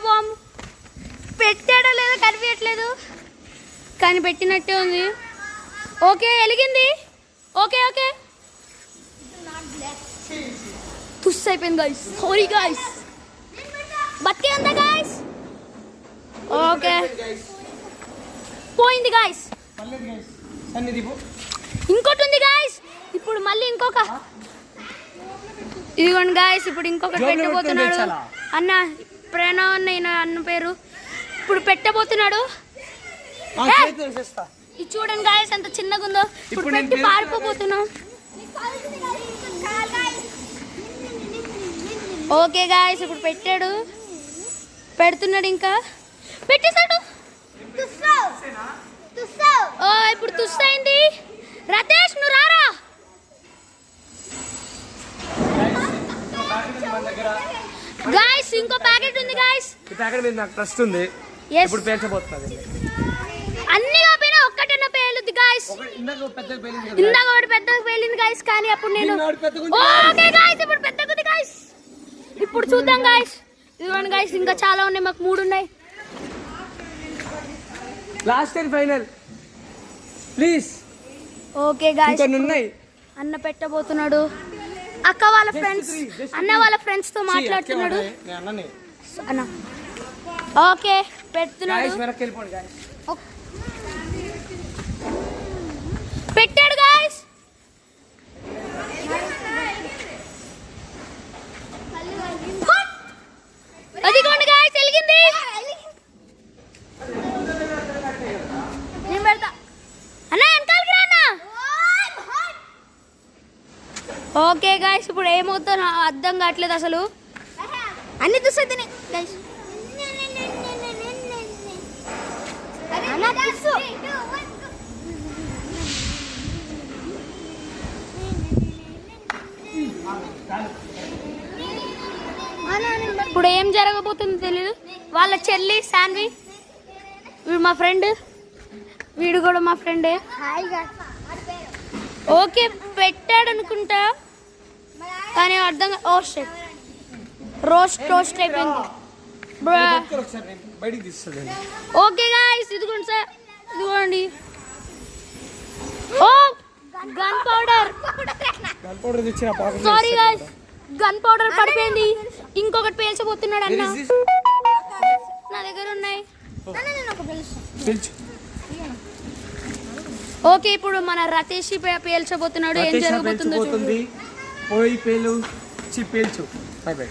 Bomb పెట్టాడో లేదో కనిపించట్లేదు, కానీ పెట్టినట్టే ఉంది. ఓకే వెలిగింది. ఓకే ఓకే తుస్ అయిపోయింది గైస్. Sorry guys. బతికే ఉందా గైస్? ఓకే పోయింది గైస్. ఇంకోటి ఉంది గైస్. ఇప్పుడు మళ్ళీ ఇంకొక ఇదిగోండి గైస్. ఇప్పుడు ఇంకొకటి పెట్టబోతున్నాడు అన్న. ప్రణవ్ అన్న అన్న పేరు. ఇప్పుడు పెట్టబోతున్నాడు. ఇది చూడండి గైస్ ఎంత చిన్నగా ఉందో. ఇప్పుడు పెట్టి పారిపోతున్నాం. ఓకే గైస్ ఇప్పుడు పెట్టాడు, పెడుతున్నాడు, ఇంకా పెట్టేశాడు. ఇప్పుడు తుస్ అయింది. రతేష్ నువ్వు రారా. గైస్ ఇంకో ప్యాకెట్ ఉంది గైస్. ఈ ప్యాకెట్ మీద నాకు ట్రస్ట్ ఉంది. ఇప్పుడు పేల్చబోతున్నది. అన్ని కాపోయినా ఒక్కటైనా పేలుద్ది గైస్. ఇందాక ఒకటి పెద్దగా పేలింది గైస్, కానీ అప్పుడు నేను ఓకే గైస్ ఇప్పుడు పెద్దగా ఉంది గైస్. ఇప్పుడు చూద్దాం గైస్. ఇదిగోండి గైస్ ఇంకా చాలా ఉన్నాయి, మాకు 3 ఉన్నాయి. Last and final please. Okay guys ఉన్నాయి. అన్న పెట్టబోతున్నాడు. అక్క వాళ్ళ ఫ్రెండ్స్, అన్న వాళ్ళ ఫ్రెండ్స్ తో మాట్లాడుతున్నాడు అన్న. ఓకే పెడుతున్నాడు. పెట్టాడు గైస్. అదిగోండి గైస్ వెలిగింది. నేను పెడతా అన్న, వెనకాలకి రా అన్న. ఓకే గైస్ ఇప్పుడు ఏమవుతుందో అర్థం కావట్లేదు అసలు. అన్ని దుస్సని గైస్. ఇప్పుడు ఏం జరగబోతుందో తెలీదు. వాళ్ళ చెల్లి శాన్వి, వీడు మా ఫ్రెండ్, వీడు కూడా మా ఫ్రెండే. ఓకే పెట్టాడు అనుకుంటా, కానీ అర్థం రోస్ట్ అయిపోయింది. ఓకే గాయ్స్ ఇదిగోండి సార్, ఇదిగోండి. Oh gunpowder. Sorry guys, gunpowder పడిపోయింది. ఇంకొకటి పేల్చబోతున్నాడు అన్న. నా దగ్గర ఉన్నాయి. ఓకే ఇప్పుడు మన రతేష్ పేల్చబోతున్నాడు. ఏం జరగబోతుందో చూడండి. పోయి పేల్చు. By by.